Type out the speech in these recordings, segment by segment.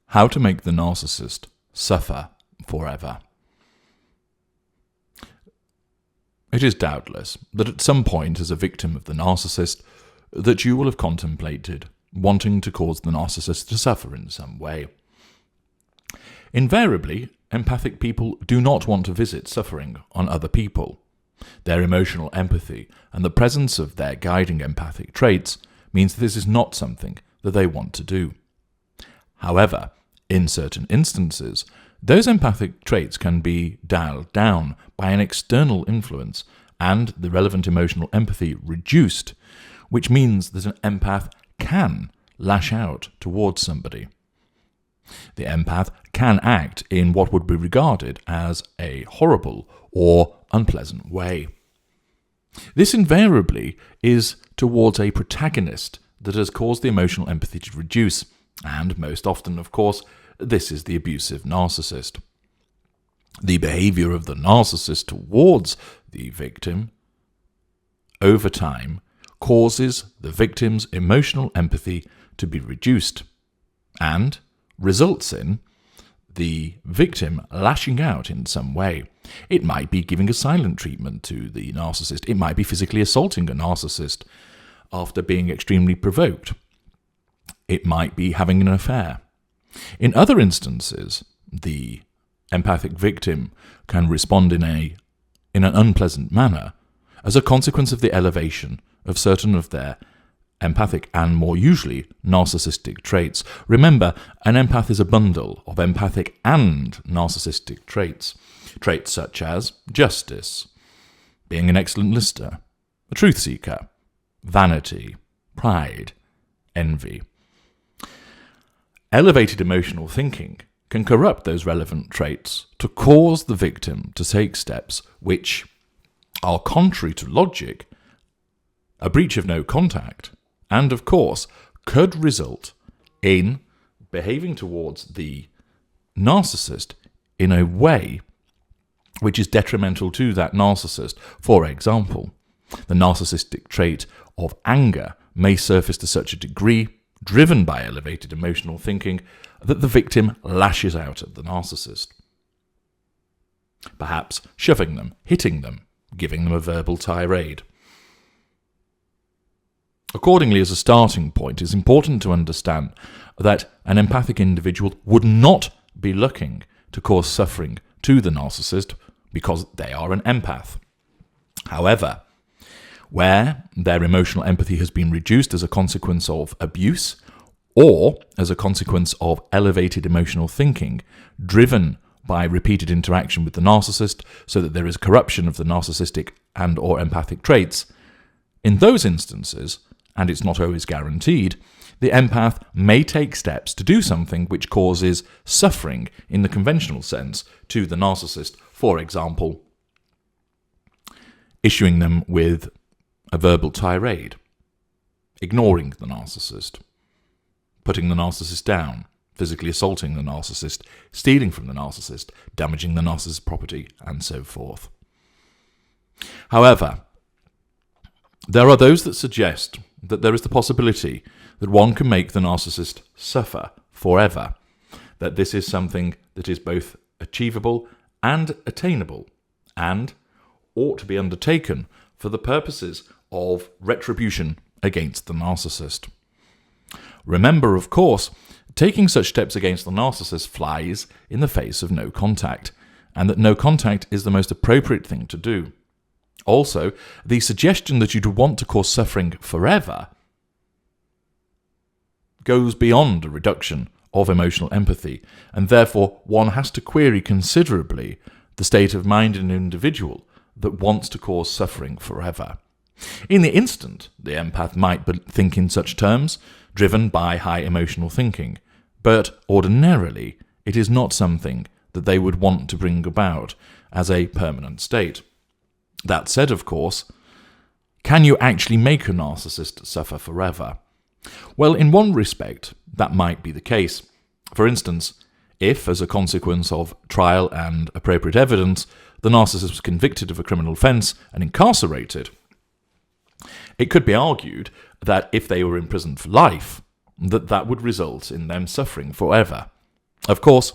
How to make the narcissist suffer forever. It is doubtless that at some point as a victim of the narcissist that you will have contemplated wanting to cause the narcissist to suffer in some way. Invariably, empathic people do not want to visit suffering on other people. Their emotional empathy and the presence of their guiding empathic traits means that this is not something that they want to do. However, in certain instances, those empathic traits can be dialed down by an external influence and the relevant emotional empathy reduced, which means that an empath can lash out towards somebody. The empath can act in what would be regarded as a horrible or unpleasant way. This invariably is towards a protagonist that has caused the emotional empathy to reduce, and most often, of course, this is the abusive narcissist. The behavior of the narcissist towards the victim, over time, causes the victim's emotional empathy to be reduced, and results in the victim lashing out in some way. It might be giving a silent treatment to the narcissist. It might be physically assaulting a narcissist after being extremely provoked. It might be having an affair. In other instances, the empathic victim can respond in an unpleasant manner as a consequence of the elevation of certain of their empathic and, more usually, narcissistic traits. Remember, an empath is a bundle of empathic and narcissistic traits. Traits such as justice, being an excellent listener, a truth seeker, vanity, pride, envy. Elevated emotional thinking can corrupt those relevant traits to cause the victim to take steps which are contrary to logic, a breach of no contact, and, of course, could result in behaving towards the narcissist in a way which is detrimental to that narcissist. For example, the narcissistic trait of anger may surface to such a degree, driven by elevated emotional thinking, that the victim lashes out at the narcissist. Perhaps shoving them, hitting them, giving them a verbal tirade. Accordingly, as a starting point, it's important to understand that an empathic individual would not be looking to cause suffering to the narcissist because they are an empath. However, where their emotional empathy has been reduced as a consequence of abuse or as a consequence of elevated emotional thinking driven by repeated interaction with the narcissist so that there is corruption of the narcissistic and or empathic traits, in those instances, and it's not always guaranteed, the empath may take steps to do something which causes suffering in the conventional sense to the narcissist. For example, issuing them with a verbal tirade, ignoring the narcissist, putting the narcissist down, physically assaulting the narcissist, stealing from the narcissist, damaging the narcissist's property, and so forth. However, there are those that suggest that there is the possibility that one can make the narcissist suffer forever, that this is something that is both achievable and attainable, and ought to be undertaken for the purposes of retribution against the narcissist. Remember, of course, taking such steps against the narcissist flies in the face of no contact, and that no contact is the most appropriate thing to do. Also, the suggestion that you'd want to cause suffering forever goes beyond a reduction of emotional empathy, and therefore one has to query considerably the state of mind in an individual that wants to cause suffering forever. In the instant, the empath might think in such terms, driven by high emotional thinking, but ordinarily it is not something that they would want to bring about as a permanent state. That said, of course, can you actually make a narcissist suffer forever? Well, in one respect, that might be the case. For instance, if, as a consequence of trial and appropriate evidence, the narcissist was convicted of a criminal offence and incarcerated, it could be argued that if they were imprisoned for life, that would result in them suffering forever. Of course,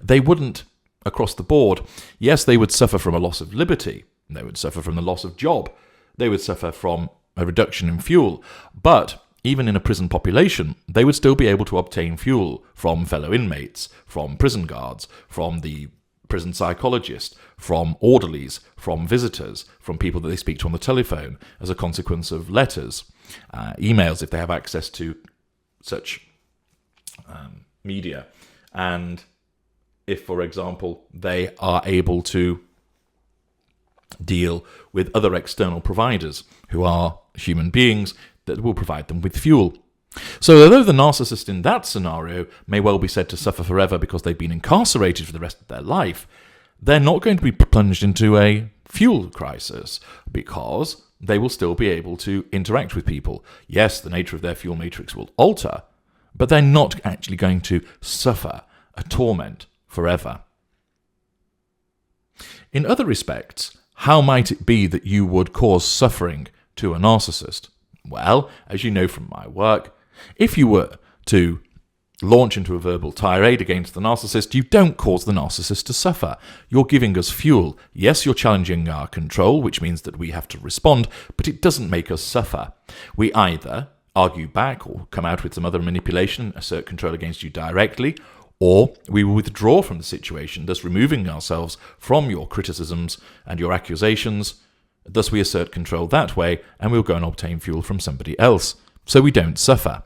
they wouldn't across the board. Yes, they would suffer from a loss of liberty. They would suffer from the loss of job. They would suffer from a reduction in fuel. But even in a prison population, they would still be able to obtain fuel from fellow inmates, from prison guards, from the prison psychologist, from orderlies, from visitors, from people that they speak to on the telephone as a consequence of letters, emails if they have access to such media. And if, for example, they are able to deal with other external providers who are human beings that will provide them with fuel. So although the narcissist in that scenario may well be said to suffer forever because they've been incarcerated for the rest of their life, they're not going to be plunged into a fuel crisis because they will still be able to interact with people. Yes, the nature of their fuel matrix will alter, but they're not actually going to suffer a torment forever. In other respects, how might it be that you would cause suffering to a narcissist? Well, as you know from my work, if you were to launch into a verbal tirade against the narcissist, you don't cause the narcissist to suffer. You're giving us fuel. Yes, you're challenging our control, which means that we have to respond, but it doesn't make us suffer. We either argue back or come out with some other manipulation, assert control against you directly, or we will withdraw from the situation, thus removing ourselves from your criticisms and your accusations. Thus we assert control that way, and we'll go and obtain fuel from somebody else, so we don't suffer.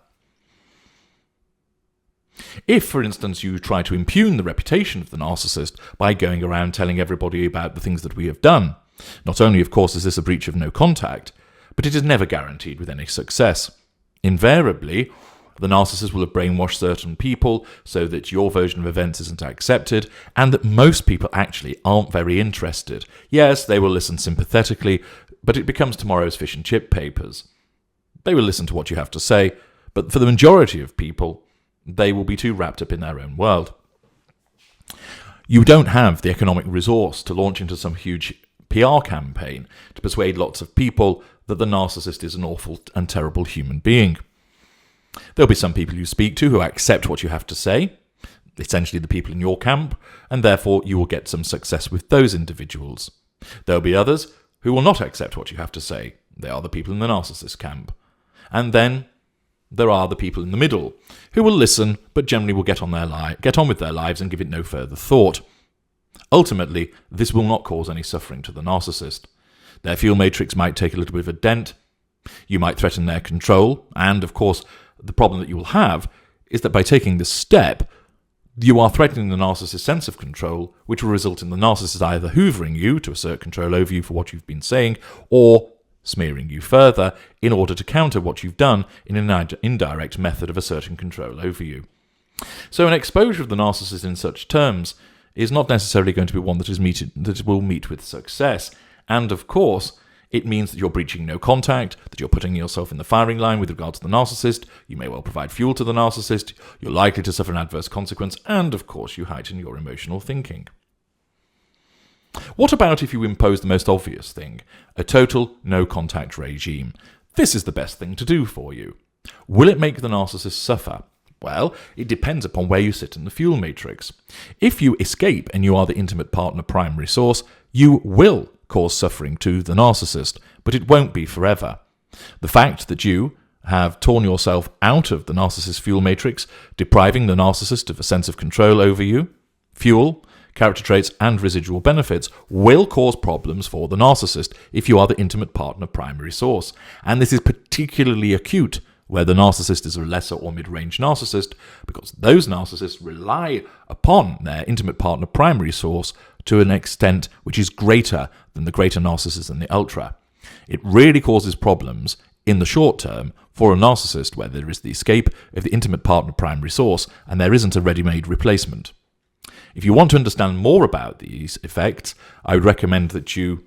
If, for instance, you try to impugn the reputation of the narcissist by going around telling everybody about the things that we have done, not only, of course, is this a breach of no contact, but it is never guaranteed with any success. Invariably, the narcissist will have brainwashed certain people so that your version of events isn't accepted, and that most people actually aren't very interested. Yes, they will listen sympathetically, but it becomes tomorrow's fish and chip papers. They will listen to what you have to say, but for the majority of people, they will be too wrapped up in their own world. You don't have the economic resource to launch into some huge PR campaign to persuade lots of people that the narcissist is an awful and terrible human being. There'll be some people you speak to who accept what you have to say, essentially the people in your camp, and therefore you will get some success with those individuals. There'll be others who will not accept what you have to say. They are the people in the narcissist camp. And then there are the people in the middle who will listen, but generally will get on with their lives and give it no further thought. Ultimately, this will not cause any suffering to the narcissist. Their fuel matrix might take a little bit of a dent. You might threaten their control, and of course, the problem that you will have is that by taking this step, you are threatening the narcissist's sense of control, which will result in the narcissist either hoovering you to assert control over you for what you've been saying, or smearing you further in order to counter what you've done in an indirect method of asserting control over you. So an exposure of the narcissist in such terms is not necessarily going to be one that will meet with success. And of course, it means that you're breaching no contact, that you're putting yourself in the firing line with regard to the narcissist, you may well provide fuel to the narcissist, you're likely to suffer an adverse consequence, and of course you heighten your emotional thinking. What about if you impose the most obvious thing, a total no-contact regime? This is the best thing to do for you. Will it make the narcissist suffer? Well, it depends upon where you sit in the fuel matrix. If you escape and you are the intimate partner primary source, you will cause suffering to the narcissist, but it won't be forever. The fact that you have torn yourself out of the narcissist fuel matrix, depriving the narcissist of a sense of control over you, fuel, character traits, and residual benefits, will cause problems for the narcissist if you are the intimate partner primary source. And this is particularly acute where the narcissist is a lesser or mid-range narcissist, because those narcissists rely upon their intimate partner primary source to an extent which is greater than the greater narcissist and the ultra. It really causes problems in the short term for a narcissist where there is the escape of the intimate partner primary source and there isn't a ready-made replacement. If you want to understand more about these effects, I would recommend that you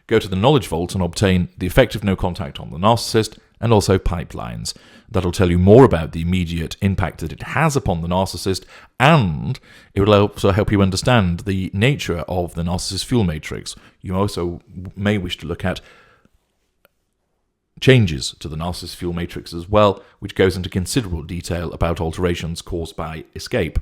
go to the Knowledge Vault and obtain the effective no contact on the narcissist and also pipelines. That'll tell you more about the immediate impact that it has upon the narcissist, and it will also help you understand the nature of the narcissist fuel matrix. You also may wish to look at changes to the narcissist fuel matrix as well, which goes into considerable detail about alterations caused by escape.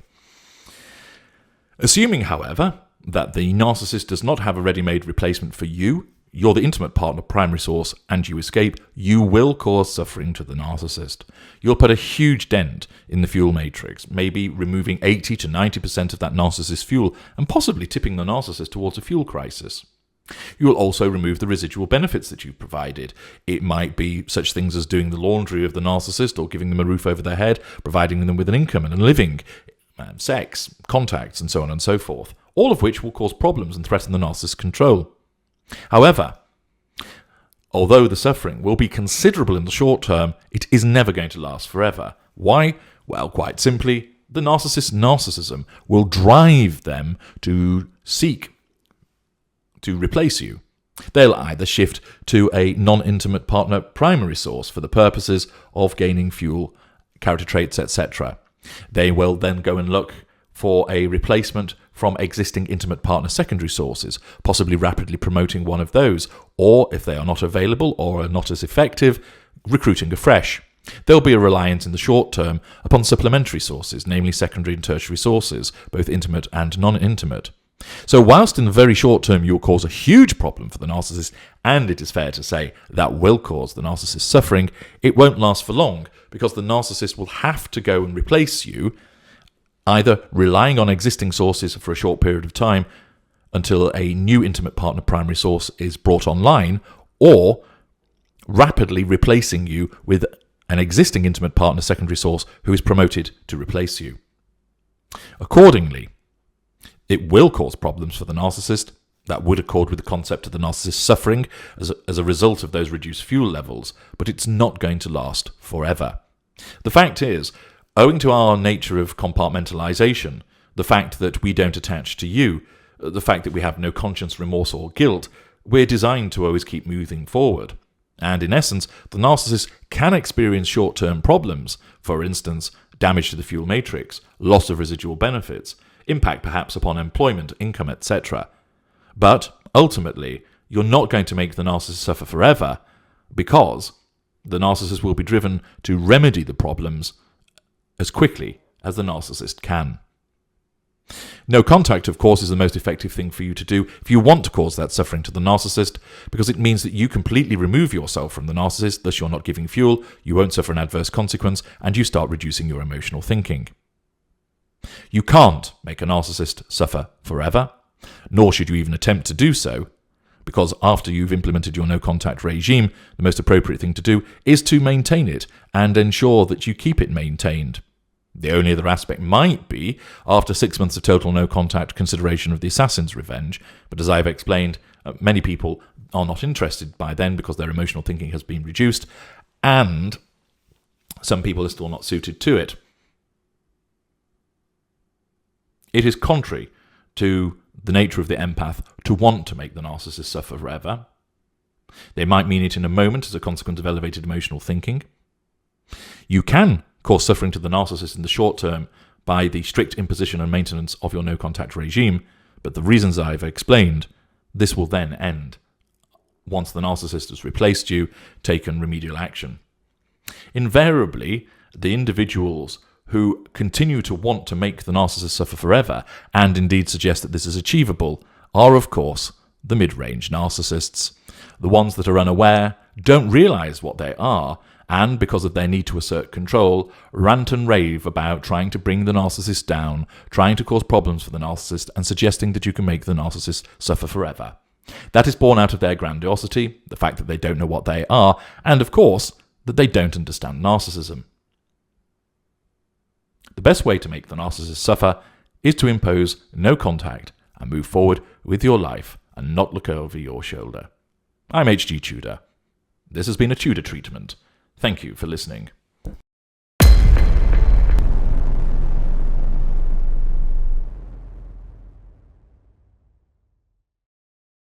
Assuming, however, that the narcissist does not have a ready-made replacement for you, you're the intimate partner primary source, and you escape, you will cause suffering to the narcissist. You'll put a huge dent in the fuel matrix, maybe removing 80 to 90% of that narcissist fuel and possibly tipping the narcissist towards a fuel crisis. You will also remove the residual benefits that you've provided. It might be such things as doing the laundry of the narcissist or giving them a roof over their head, providing them with an income and a living, sex, contacts, and so on and so forth, all of which will cause problems and threaten the narcissist's control. However, although the suffering will be considerable in the short term, it is never going to last forever. Why? Well, quite simply, the narcissist's narcissism will drive them to seek to replace you. They'll either shift to a non-intimate partner primary source for the purposes of gaining fuel, character traits, etc. They will then go and look for a replacement from existing intimate partner secondary sources, possibly rapidly promoting one of those, or if they are not available or are not as effective, recruiting afresh. There'll be a reliance in the short term upon supplementary sources, namely secondary and tertiary sources, both intimate and non-intimate. So whilst in the very short term you'll cause a huge problem for the narcissist, and it is fair to say that will cause the narcissist suffering, it won't last for long, because the narcissist will have to go and replace you, either relying on existing sources for a short period of time until a new intimate partner primary source is brought online, or rapidly replacing you with an existing intimate partner secondary source who is promoted to replace you. Accordingly, it will cause problems for the narcissist. That would accord with the concept of the narcissist suffering as a result of those reduced fuel levels, but it's not going to last forever. The fact is, owing to our nature of compartmentalization, the fact that we don't attach to you, the fact that we have no conscience, remorse, or guilt, we're designed to always keep moving forward. And in essence, the narcissist can experience short-term problems, for instance, damage to the fuel matrix, loss of residual benefits, impact perhaps upon employment, income, etc. But ultimately, you're not going to make the narcissist suffer forever, because the narcissist will be driven to remedy the problems as quickly as the narcissist can. No contact, of course, is the most effective thing for you to do if you want to cause that suffering to the narcissist, because it means that you completely remove yourself from the narcissist, thus you're not giving fuel, you won't suffer an adverse consequence, and you start reducing your emotional thinking. You can't make a narcissist suffer forever, nor should you even attempt to do so, because after you've implemented your no-contact regime, the most appropriate thing to do is to maintain it and ensure that you keep it maintained. The only other aspect might be, after 6 months of total no-contact, consideration of the assassin's revenge, but as I've explained, many people are not interested by then because their emotional thinking has been reduced, and some people are still not suited to it. It is contrary to the nature of the empath to want to make the narcissist suffer forever. They might mean it in a moment as a consequence of elevated emotional thinking. You can cause suffering to the narcissist in the short term by the strict imposition and maintenance of your no-contact regime, but the reasons I've explained, this will then end once the narcissist has replaced you, taken remedial action. Invariably, the individuals who continue to want to make the narcissist suffer forever, and indeed suggest that this is achievable, are of course the mid-range narcissists. The ones that are unaware, don't realise what they are, and because of their need to assert control, rant and rave about trying to bring the narcissist down, trying to cause problems for the narcissist, and suggesting that you can make the narcissist suffer forever. That is born out of their grandiosity, the fact that they don't know what they are, and of course, that they don't understand narcissism. The best way to make the narcissist suffer is to impose no contact and move forward with your life and not look over your shoulder. I'm H.G. Tudor. This has been a Tudor treatment. Thank you for listening.